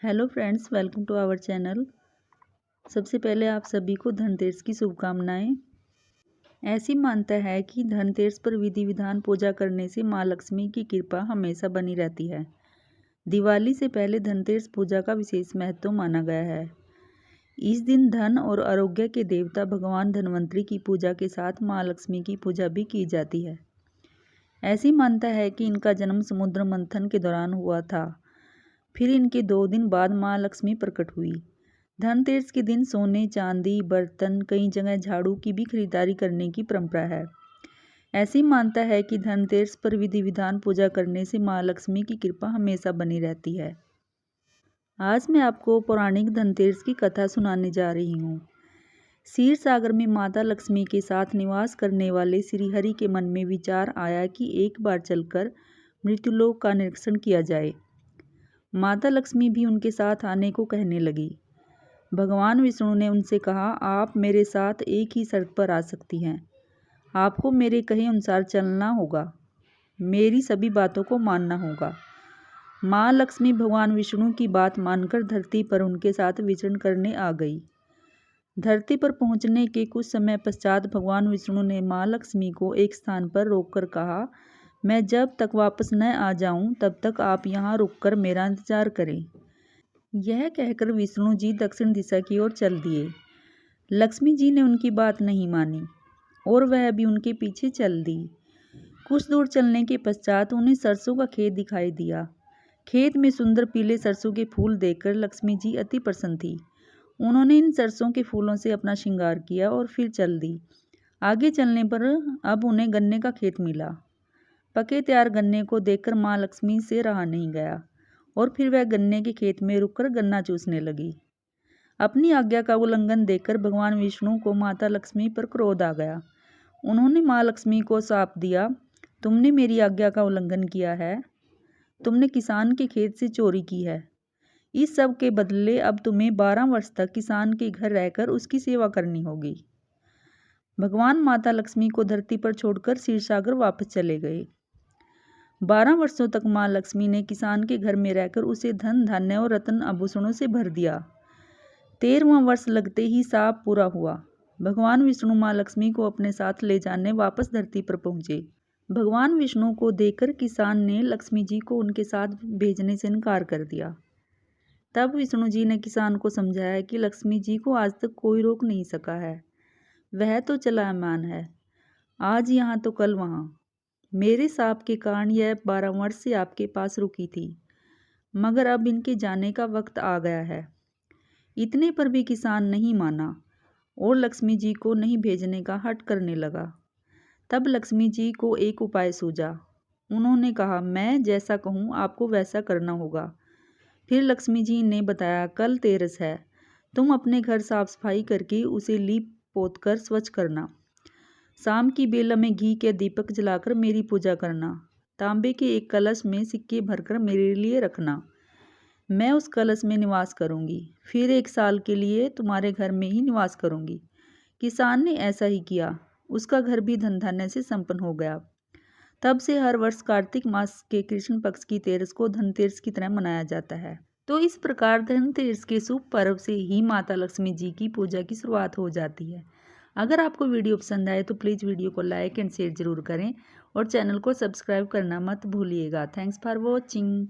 Hello friends, welcome to our channel. सबसे पहले आप सभी को धनतेरस की शुभकामनाएं। ऐसी मान्यता है कि धनतेरस पर विधि विधान पूजा करने से माँ लक्ष्मी की कृपा हमेशा बनी रहती है। दिवाली से पहले धनतेरस पूजा का विशेष महत्व माना गया है। इस दिन धन और आरोग्य के देवता भगवान धन्वंतरी की पूजा के साथ माँ लक्ष्मी की पूजा भी की जाती है। ऐसी मान्यता है कि इनका जन्म समुद्र मंथन के दौरान हुआ था। फिर इनके 2 दिन बाद माँ लक्ष्मी प्रकट हुई। धनतेरस के दिन सोने, चांदी, बर्तन, कई जगह झाड़ू की भी खरीदारी करने की परंपरा है। ऐसी मान्यता है कि धनतेरस पर विधि विधान पूजा करने से माँ लक्ष्मी की कृपा हमेशा बनी रहती है। आज मैं आपको पौराणिक धनतेरस की कथा सुनाने जा रही हूँ। क्षीर सागर में माता लक्ष्मी के साथ निवास करने वाले श्रीहरि के मन में विचार आया कि एक बार चलकर मृत्युलोक का निरीक्षण किया जाए। माता लक्ष्मी भी उनके साथ आने को कहने लगी। भगवान विष्णु ने उनसे कहा, आप मेरे साथ एक ही शर्त पर आ सकती हैं। आपको मेरे कहे अनुसार चलना होगा, मेरी सभी बातों को मानना होगा। माँ लक्ष्मी भगवान विष्णु की बात मानकर धरती पर उनके साथ विचरण करने आ गई। धरती पर पहुंचने के कुछ समय पश्चात भगवान विष्णु ने माँ लक्ष्मी को एक स्थान पर रोककर कहा, मैं जब तक वापस न आ जाऊं तब तक आप यहाँ रुककर मेरा इंतजार करें। यह कहकर विष्णु जी दक्षिण दिशा की ओर चल दिए। लक्ष्मी जी ने उनकी बात नहीं मानी और वह भी उनके पीछे चल दी। कुछ दूर चलने के पश्चात उन्हें सरसों का खेत दिखाई दिया। खेत में सुंदर पीले सरसों के फूल देखकर लक्ष्मी जी अति प्रसन्न थी। उन्होंने इन सरसों के फूलों से अपना श्रृंगार किया और फिर चल दी। आगे चलने पर अब उन्हें गन्ने का खेत मिला। पके तैयार गन्ने को देखकर माँ लक्ष्मी से रहा नहीं गया और फिर वह गन्ने के खेत में रुककर गन्ना चूसने लगी। अपनी आज्ञा का उल्लंघन देखकर भगवान विष्णु को माता लक्ष्मी पर क्रोध आ गया। उन्होंने माँ लक्ष्मी को शाप दिया, तुमने मेरी आज्ञा का उल्लंघन किया है, तुमने किसान के खेत से चोरी की है। इस सब के बदले अब तुम्हें 12 वर्ष तक किसान के घर रहकर उसकी सेवा करनी होगी। भगवान माता लक्ष्मी को धरती पर छोड़कर क्षीरसागर वापस चले गए। 12 वर्षों तक माँ लक्ष्मी ने किसान के घर में रहकर उसे धन धान्य और रत्न आभूषणों से भर दिया। 13वां वर्ष लगते ही शाप पूरा हुआ। भगवान विष्णु माँ लक्ष्मी को अपने साथ ले जाने वापस धरती पर पहुंचे। भगवान विष्णु को देखकर किसान ने लक्ष्मी जी को उनके साथ भेजने से इनकार कर दिया। तब विष्णु जी ने किसान को समझाया कि लक्ष्मी जी को आज तक कोई रोक नहीं सका है, वह तो चलायमान है, आज यहाँ तो कल वहाँ। मेरे शाप के कारण यह 12 वर्ष से आपके पास रुकी थी, मगर अब इनके जाने का वक्त आ गया है। इतने पर भी किसान नहीं माना और लक्ष्मी जी को नहीं भेजने का हठ करने लगा। तब लक्ष्मी जी को एक उपाय सूझा। उन्होंने कहा, मैं जैसा कहूँ आपको वैसा करना होगा। फिर लक्ष्मी जी ने बताया, कल तेरस है, तुम अपने घर साफ सफाई करके उसे लीप पोत कर स्वच्छ करना। शाम की बेला में घी के दीपक जलाकर मेरी पूजा करना। तांबे के एक कलश में सिक्के भरकर मेरे लिए रखना। मैं उस कलश में निवास करूंगी, फिर 1 साल के लिए तुम्हारे घर में ही निवास करूंगी। किसान ने ऐसा ही किया। उसका घर भी धन धान्य से संपन्न हो गया। तब से हर वर्ष कार्तिक मास के कृष्ण पक्ष की तेरस को धनतेरस की तरह मनाया जाता है। तो इस प्रकार धनतेरस के शुभ पर्व से ही माता लक्ष्मी जी की पूजा की शुरुआत हो जाती है। अगर आपको वीडियो पसंद आए तो प्लीज़ वीडियो को लाइक एंड शेयर जरूर करें और चैनल को सब्सक्राइब करना मत भूलिएगा। Thanks for watching.